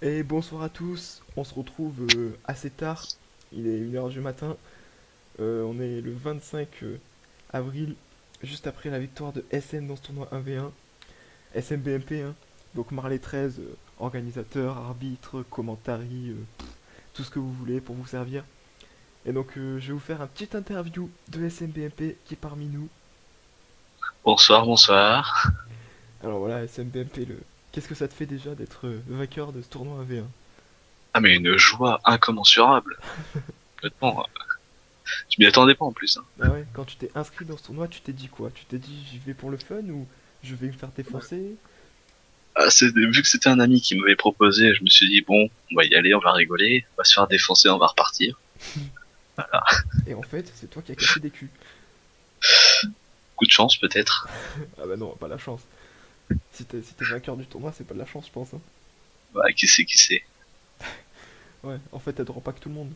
Et bonsoir à tous, on se retrouve assez tard, il est 1 heure du matin. On est le 25 avril, juste après la victoire de SM dans ce tournoi 1v1, SMBMP, hein. Donc Marley 13, organisateur, arbitre, commentary, tout ce que vous voulez pour vous servir. Et donc je vais vous faire un petit interview de SMBMP qui est parmi nous. Bonsoir, bonsoir. Alors voilà, SMBMP, qu'est-ce que ça te fait déjà d'être vainqueur de ce tournoi 1v1? Ah mais une joie incommensurable. Complètement. Je m'y attendais pas en plus, hein. Ah ouais, quand tu t'es inscrit dans ce tournoi, tu t'es dit quoi? Tu t'es dit j'y vais pour le fun ou je vais me faire défoncer? Vu que c'était un ami qui m'avait proposé, je me suis dit bon, on va y aller, on va rigoler, on va se faire défoncer, on va repartir. Et en fait, c'est toi qui as cassé des culs. Coup de chance peut-être. Ah bah non, pas la chance. Si t'es vainqueur du tournoi, c'est pas de la chance, je pense, hein. Bah, qui sait. Ouais, en fait, t'aideras pas que tout le monde.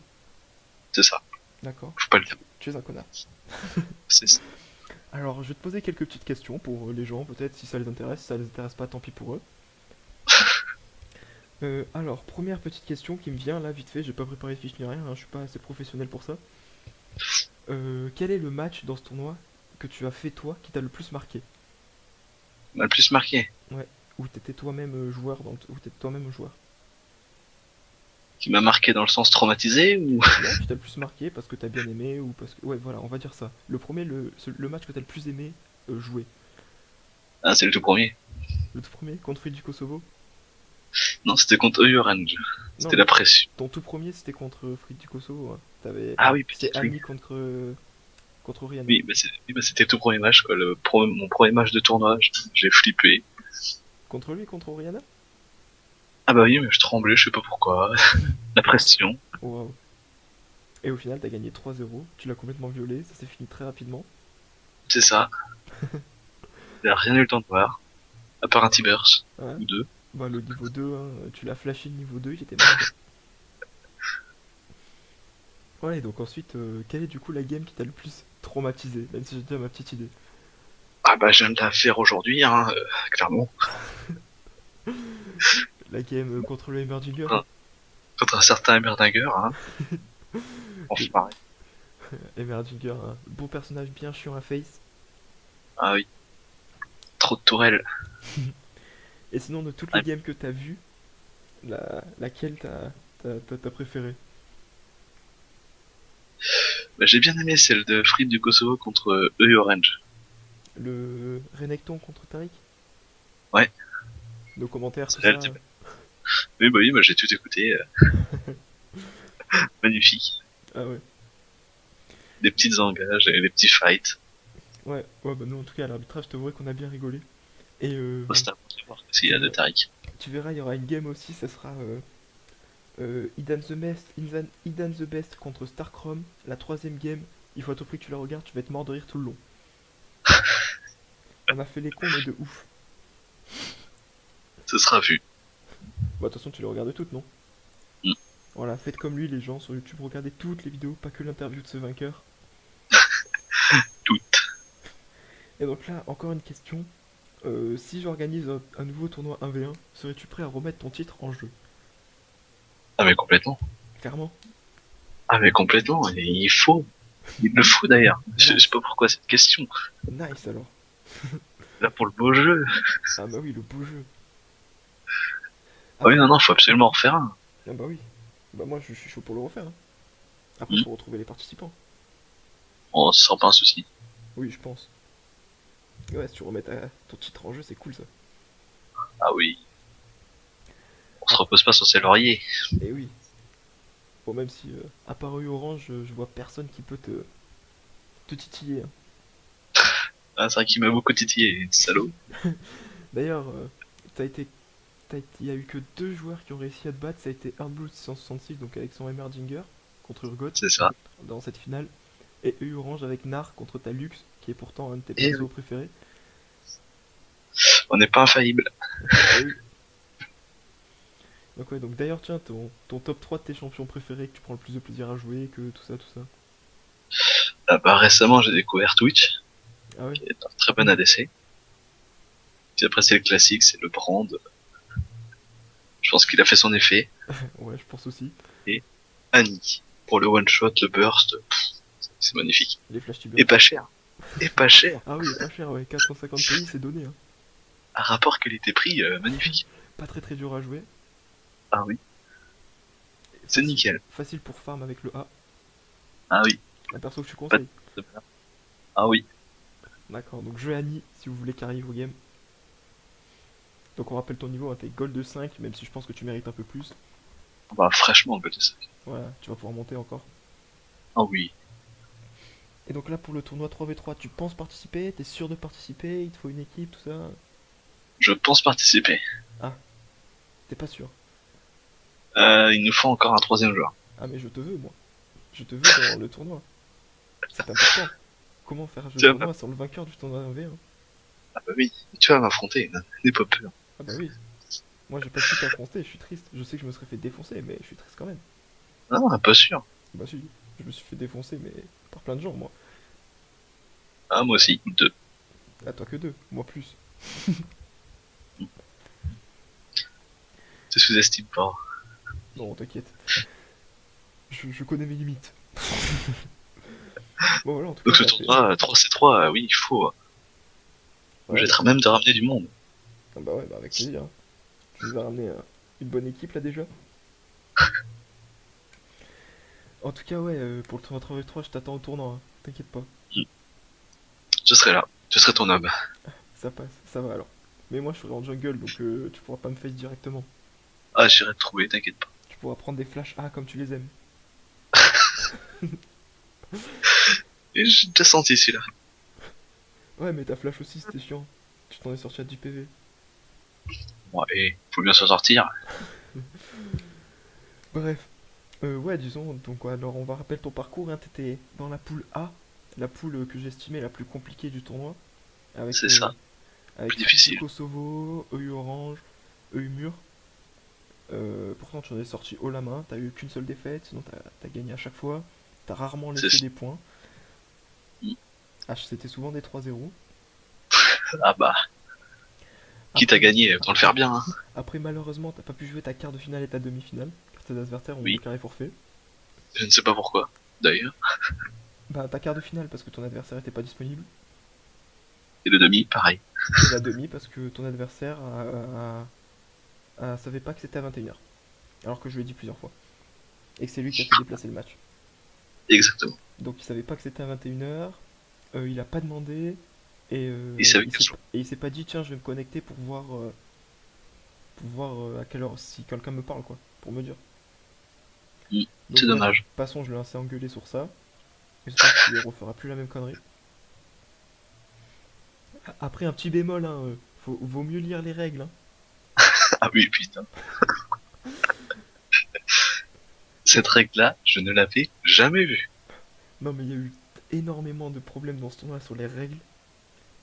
C'est ça. D'accord? Faut pas le dire. Tu es un connard. C'est ça. Alors, je vais te poser quelques petites questions pour les gens, peut-être, si ça les intéresse. Si ça les intéresse pas, tant pis pour eux. Alors, première petite question qui me vient là, vite fait. J'ai pas préparé de fiche ni rien, hein, je suis pas assez professionnel pour ça. Quel est le match dans ce tournoi que tu as fait toi qui t'a le plus marqué? M'a le plus marqué. Ouais, où t'étais toi-même joueur, où t'étais toi-même joueur. Qui m'a marqué dans le sens traumatisé ou. Non, qui t'a le plus marqué parce que t'as bien aimé ou parce que... Ouais, voilà, on va dire ça. Le premier, le match que t'as le plus aimé jouer. Ah, c'est le tout premier. Le tout premier, contre Free du Kosovo. Non, c'était contre Orange. Non, C'était mais la pression. ton tout premier, c'était contre Free du Kosovo, hein. Ah oui, C'était peut-être oui. Ami contre Oriana. Oui, bah, c'était le tout premier match, quoi. Mon premier match de tournoi, j'ai flippé. Contre lui, contre Oriana. Ah bah oui, mais je tremblais, je sais pas pourquoi. La pression. Waouh. Et au final, t'as gagné 3-0. Tu l'as complètement violé, ça s'est fini très rapidement. C'est ça. Il a rien eu le temps de voir. À part un T-Burst. Ouais. Ou deux. Bah, le niveau 2, hein, tu l'as flashé le niveau 2, il était mort. Ouais, et donc ensuite, quelle est du coup la game qui t'a le plus traumatisé, même si j'ai déjà ma petite idée? Ah bah je viens de la faire aujourd'hui, hein, clairement. La game contre le Heimerdinger. Hein, contre un certain Merdinger, hein. Enfin, Heimerdinger, un beau personnage bien chiant à face. ah oui. Trop de tourelles. Et sinon, de toutes les Ah, games que t'as vues, laquelle t'as préféré? bah, j'ai bien aimé celle de Frites du Kosovo contre Orange. Le Renekton contre Tariq? Ouais, Nos commentaires, tout celle-là, elle ça. était bonne. Oui, bah oui, bah, j'ai tout écouté. Magnifique. Ah ouais. Des petites engages et des petits fights. Ouais, ouais, bah nous en tout cas à l'arbitrage, je t'avouerai qu'on a bien rigolé. Et Oh, c'était un bon sport s'il y tu a de verras, Tariq. tu verras, il y aura une game aussi, ça sera Idan the Best contre Starcrom, la troisième game. Il faut à tout prix que tu la regardes, tu vas être mort de rire tout le long. On a fait les cons, mais de ouf. Ce sera vu. Bah, de toute façon, tu les regardes toutes, non? Mm. Voilà, faites comme lui, les gens sur YouTube, regardez toutes les vidéos, pas que l'interview de ce vainqueur. Toutes. Et donc là, encore une question. Si j'organise un nouveau tournoi 1v1, serais-tu prêt à remettre ton titre en jeu? Ah mais complètement. Clairement. Ah mais complètement. Et il faut. Il le faut d'ailleurs. Je sais Nice. pas pourquoi cette question. Nice alors. Là pour le beau jeu. Ah bah oui, le beau jeu. Ah oui, Après, non, non, faut absolument en refaire un. ah bah oui. Bah moi, je suis chaud pour le refaire, hein. Après, Hmm. faut retrouver les participants. Oh, ce sera pas un souci. Oui, je pense. Et ouais, si tu remets ton titre en jeu, c'est cool ça. Ah oui. On se Ah, repose pas sur ses lauriers. et oui. Bon, même si, à part eux Orange, je vois personne qui peut te titiller, hein. Ah, c'est vrai qu'il m'a beaucoup titillé, salaud. D'ailleurs, t'as été, il y a eu que deux joueurs qui ont réussi à te battre. Ça a été Earthblue 666, donc avec son Heimerdinger, contre Urgot, C'est ça. dans cette finale. Et EU Orange avec Nar contre Talux, qui est pourtant un de tes Et persos préférés. on n'est pas infaillible. Et oui. Donc ouais, donc d'ailleurs, tiens, ton top 3 de tes champions préférés que tu prends le plus de plaisir à jouer, que tout ça, tout ça. Ah bah récemment j'ai découvert Twitch, Ah ouais? qui est un très bon ADC. Puis après c'est le classique, c'est le Brand. Je pense qu'il a fait son effet. Ouais, je pense aussi. Et Annie, pour le one shot, le burst, c'est magnifique. Les flash to Et burst. pas cher. Et pas cher. Ah oui, il est pas cher, ouais. 450 pays, c'est donné, hein. Un rapport qualité-prix magnifique. Pas très très dur à jouer. Ah oui, c'est Facile, nickel. facile pour farm avec le A. Ah oui, Un perso que tu pas conseilles. de peur. Ah oui, D'accord, donc jouez Annie si vous voulez carry vos games. Donc on rappelle ton niveau, hein, t'es gold 5, même si je pense que tu mérites un peu plus. bah fraîchement, le ça. Voilà, tu vas pouvoir monter encore. Ah oui, Et donc là pour le tournoi 3v3, tu penses participer? T'es sûr de participer? Il te faut une équipe, tout ça? je pense participer. Ah, t'es pas sûr. Il nous faut encore un troisième joueur. Ah mais je te veux moi. Je te veux dans le tournoi. C'est important. Comment faire le Tu vas tournoi sans le vainqueur du tournoi 1v1? Ah bah oui, tu vas m'affronter, n'aie pas peur. Ah bah oui. Moi j'ai pas de suite à affronter, je suis triste. Je sais que je me serais fait défoncer, mais je suis triste quand même. Ah, pas sûr. Bah si, je me suis fait défoncer, mais par plein de gens moi. Ah, moi aussi, deux. Ah toi que deux, moi plus. Tu sous-estimes pas. Non, t'inquiète. Je connais mes limites. Bon voilà, en tout cas, Donc ce ça fait- tournoi 3C3, oui, il faut. Ouais, J'essaierai même de ramener du monde. ah bah ouais, bah avec plaisir, hein. Tu nous as ramené une bonne équipe là déjà. En tout cas, ouais, pour le tournoi 3v3, je t'attends au tournoi, hein. T'inquiète pas. Je serai là. Je serai ton homme. Ça passe, ça va alors. Mais moi je serai en jungle, donc tu pourras pas me face directement. Ah, j'irai te trouver, t'inquiète pas. Tu pourras prendre des flashs A comme tu les aimes. Et j'ai déjà senti celui-là. Ouais, mais ta flash aussi, c'était chiant. Tu t'en es sorti à 10 PV. Bon, et faut bien s'en sortir. Bref, ouais, disons, donc alors on va rappeler ton parcours, hein. T'étais dans la poule A, la poule que j'estimais la plus compliquée du tournoi. Avec, C'est ça. avec Plus difficile. Kosovo, EU Orange, EU Mur. Pourtant, tu en es sorti haut la main, t'as eu qu'une seule défaite, sinon t'as gagné à chaque fois. T'as rarement C'est laissé ça. des points. H, c'était souvent des 3-0. Ah bah, quitte à Après, gagner, autant le faire bien. Hein. après, malheureusement, t'as pas pu jouer ta quart de finale et ta demi-finale, car tes adversaires ont Oui. déclaré forfait. Je ne sais pas pourquoi, d'ailleurs. Bah, ta quart de finale parce que ton adversaire était pas disponible, Et le demi, pareil. et la demi parce que ton adversaire savait pas que c'était à 21h. Alors que je lui ai dit plusieurs fois. Et que c'est lui qui a fait déplacer le match. Exactement. Donc il savait pas que c'était à 21h, il a pas demandé, et Il savait il que s'est et il s'est pas dit tiens je vais me connecter pour voir à quelle heure si quelqu'un me parle quoi, pour me dire. Donc C'est bref, dommage. passons, je l'ai assez engueulé sur ça. J'espère qu'il refera plus la même connerie. Après un petit bémol, hein, vaut mieux lire les règles, hein. Ah oui, putain. Cette règle-là, je ne l'avais jamais vue. Non mais il y a eu énormément de problèmes dans ce tournoi sur les règles.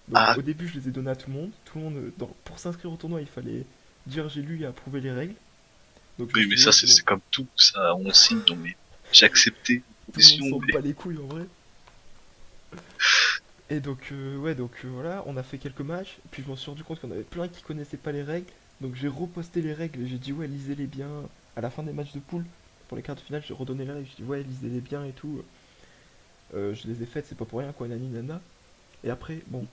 Donc Ah, au début je les ai données à tout le monde. Tout le monde pour s'inscrire au tournoi il fallait dire j'ai lu et approuver les règles. Donc je me oui, suis mais dit, ça, ouais, c'est bon. c'est comme tout. Ça, on signe, non, mais j'ai accepté les Tout le monde conditions. s'en Mais... bat les couilles en vrai. Et donc ouais donc voilà, on a fait quelques matchs, puis je m'en suis rendu compte qu'il y en avait plein qui connaissaient pas les règles. Donc j'ai reposté les règles et j'ai dit ouais lisez-les bien. À la fin des matchs de poule, pour les quarts de finale, j'ai redonné les règles, j'ai dit ouais lisez-les bien et tout. Je les ai faites, c'est pas pour rien quoi, nani nana. Et après, bon,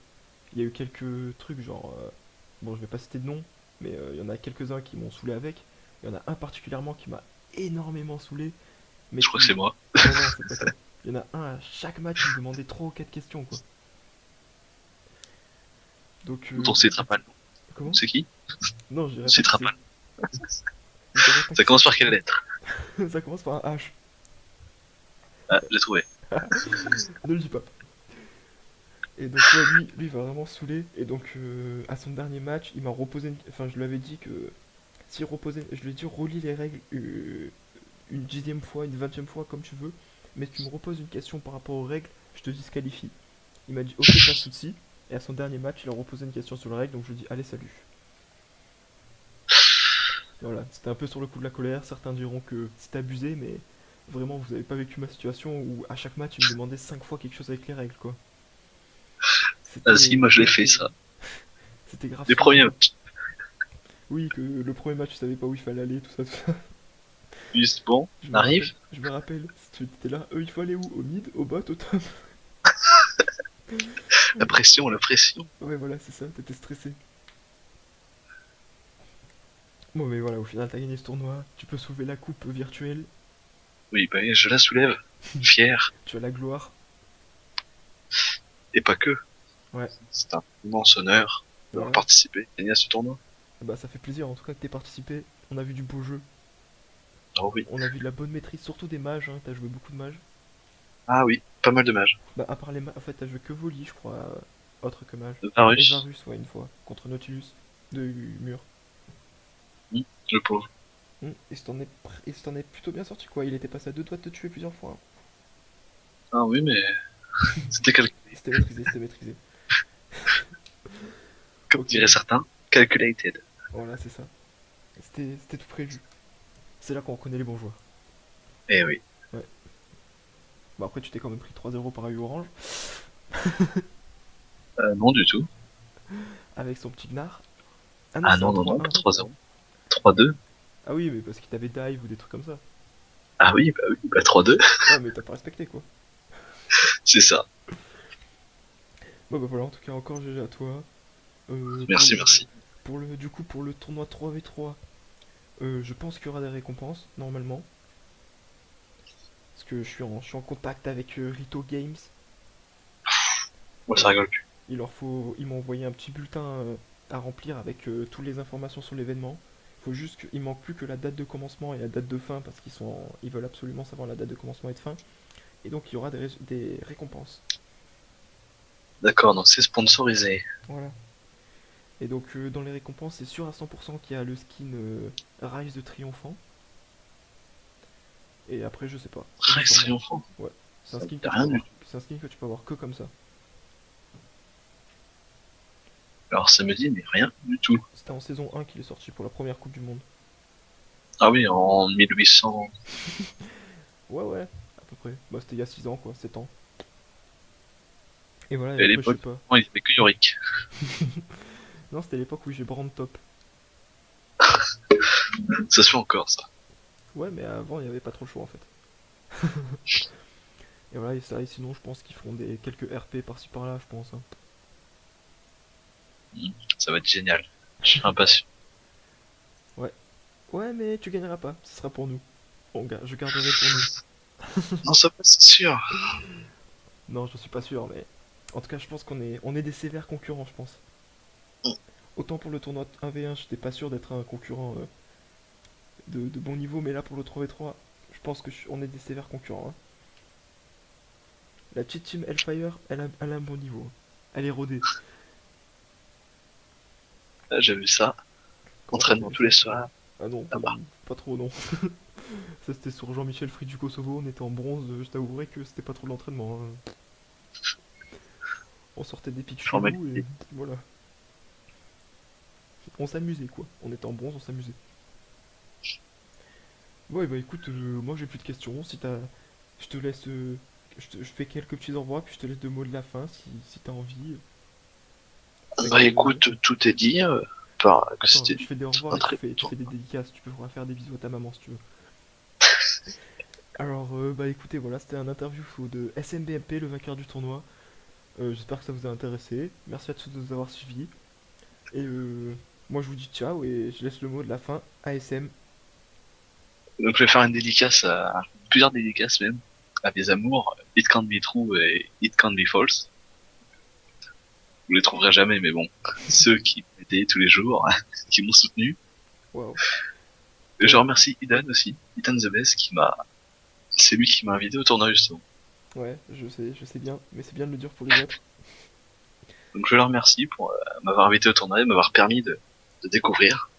il y a eu quelques trucs genre bon je vais pas citer de nom, mais il y en a quelques-uns qui m'ont saoulé avec. Il y en a un particulièrement qui m'a énormément saoulé. Mais Je crois que c'est moi. Non, non, c'est pas toi. Il y en a un à chaque match, il me demandait 3 ou 4 questions quoi. Donc On citera pas le nom. comment? C'est qui? Non, je dirais On pas citera qui pas. c'est. Je dirais pas Ça qui commence par quelle lettre? c'est. Ça commence par un H. Ah, j'ai trouvé. Ne le dis pas. Et donc ouais, lui il va vraiment saouler. Et donc à son dernier match, il m'a reposé enfin je lui avais dit que s'il reposait, je lui ai dit relis les règles une 10e fois, une 20e fois comme tu veux. Mais si tu me reposes une question par rapport aux règles, je te disqualifie. Il m'a dit ok pas de soucis. Et à son dernier match, il a reposé une question sur les règles, donc je lui ai dit allez salut. Voilà, c'était un peu sur le coup de la colère. Certains diront que c'est abusé, mais vraiment vous avez pas vécu ma situation où à chaque match il me demandait 5 fois quelque chose avec les règles quoi. Ah si, moi je l'ai fait ça. C'était grave. Les premiers matchs. Oui, que le premier match, tu savais pas où il fallait aller, tout ça, tout ça. Juste bon, Je on me rappelle, arrive. je me rappelle. Tu étais là, il faut aller où? Au mid, au bot, au top? La pression, la pression. Ouais, voilà, c'est ça, t'étais stressé. Bon, mais voilà, au final, t'as gagné ce tournoi. Tu peux soulever la coupe virtuelle. Oui, bah, je la soulève. Fier. Tu as la gloire. Et pas que. Ouais, C'est un immense honneur d'avoir voilà. participé, gagné à ce tournoi. Bah, ça fait plaisir en tout cas que t'aies participé. On a vu du beau jeu. Oh oui. On a vu de la bonne maîtrise, surtout des mages. Hein. T'as joué beaucoup de mages. Ah oui, pas mal de mages. Bah, à part les mages, en fait, t'as joué que Voli, je crois. Autre que mage. De Et Varus. Varus, ouais, une fois. Contre Nautilus. De mur. Le pauvre. Il s'en est plutôt bien sorti, quoi. Il était passé à deux doigts de te tuer plusieurs fois. Hein. Ah oui, mais c'était calculé. C'était maîtrisé, c'était maîtrisé. Comme Ok, diraient certains, calculated. voilà, c'est ça. C'était tout prévu. C'est là qu'on reconnaît les bons joueurs. Eh oui. Ouais. Bon, après, tu t'es quand même pris 3-0 par AU Orange. Non du tout. Avec son petit Gnar. Ah non, Ah c'était un non, non, non, pas 3-1. 3-0. 3-2. Ah oui, mais parce qu'il t'avait dive ou des trucs comme ça. Ah oui, bah 3-2. Ouais, mais t'as pas respecté, quoi. C'est ça. Bon, bah voilà, en tout cas, encore GG à toi. Euh, pour Merci, le, merci. du coup, pour le tournoi 3v3, je pense qu'il y aura des récompenses, normalement. Parce que je suis en contact avec Rito Games. Moi, ça rigole plus. Ils m'ont envoyé un petit bulletin à remplir avec toutes les informations sur l'événement. Il manque plus que la date de commencement et la date de fin parce ils veulent absolument savoir la date de commencement et de fin. Et donc il y aura des récompenses. D'accord, donc c'est sponsorisé. Voilà. Et donc dans les récompenses, c'est sûr à 100% qu'il y a le skin Rise de Triomphant. Et après, je sais pas. Reste Sûrement. triomphant. Ouais. Ça me dit rien du tout. C'est un skin que tu peux avoir que comme ça. Alors ça me dit mais rien du tout. C'était en saison 1 qu'il est sorti pour la première Coupe du Monde. Ah oui, en 1800. Ouais, ouais, à peu près. Bah, c'était il y a 6 ans, quoi, 7 ans. Et voilà, et Et à après, je sais l'époque, pas. il n'y avait que Yorick. Non, c'était l'époque où j'ai Brand Top. Ça se fait encore, ça. Ouais, mais avant, il n'y avait pas trop le choix en fait. Et voilà, et ça, et sinon, je pense qu'ils feront quelques RP par-ci par-là, je pense. Hein. Ça va être génial. Je suis impatient. Ouais. Ouais, mais tu gagneras pas, ce sera pour nous. Je garderai pour nous. Non, ça passe, c'est sûr. Non, je suis pas sûr, mais. En tout cas, je pense on est des sévères concurrents, je pense. Autant pour le tournoi 1v1, j'étais pas sûr d'être un concurrent de bon niveau, mais là pour le 3v3, je pense on est des sévères concurrents. Hein. La cheat team Hellfire, elle a un bon niveau. Elle est rodée. Là, j'ai vu ça. Comment ça, t'as Entraînement vu tous ça? les soirs. Ah non, Là-bas. pas trop, non. Ça, c'était sur Jean-Michel Free du Kosovo, on était en bronze, je t'avouerai que c'était pas trop de l'entraînement. Hein. On sortait des pics chelous et Formalité. voilà. On s'amusait quoi. On était en bronze, on s'amusait. Ouais, bah écoute, moi j'ai plus de questions. Si t'as. Je te laisse. Je fais quelques petits au revoir, puis je te laisse deux mots de la fin si t'as envie. Bah Avec, écoute, tout est dit. Que Attends, c'était je fais des au un revoir et très tu bon fais des dédicaces. Tu peux faire des bisous à ta maman si tu veux. Alors, bah écoutez, voilà, c'était un interview de SMBMP, le vainqueur du tournoi. J'espère que ça vous a intéressé. Merci à tous de nous avoir suivis. Et moi je vous dis ciao et je laisse le mot de la fin à SM. Donc je vais faire une dédicace à plusieurs dédicaces même à mes amours, It Can't Be True et It Can't Be False. Vous les trouverez jamais, mais bon, ceux qui m'aidaient tous les jours, qui m'ont soutenu. Waouh. Et je Ouais, remercie Idan aussi, Idan The Best, c'est lui qui m'a invité au tournoi justement. ouais, je sais bien, mais c'est bien de le dire pour les autres. Donc je le remercie pour m'avoir invité au tournoi et m'avoir permis de découvrir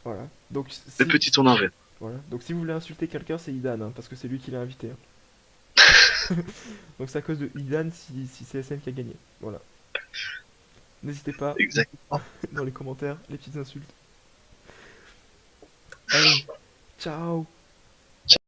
Voilà. Donc le si, petit tournoi en vrai. voilà. Donc si vous voulez insulter quelqu'un, c'est Idan, hein, parce que c'est lui qui l'a invité. Hein. Donc c'est à cause de Idan si c'est SM qui a gagné. Voilà. N'hésitez pas Exactement. dans les commentaires, les petites insultes. Allez, ciao.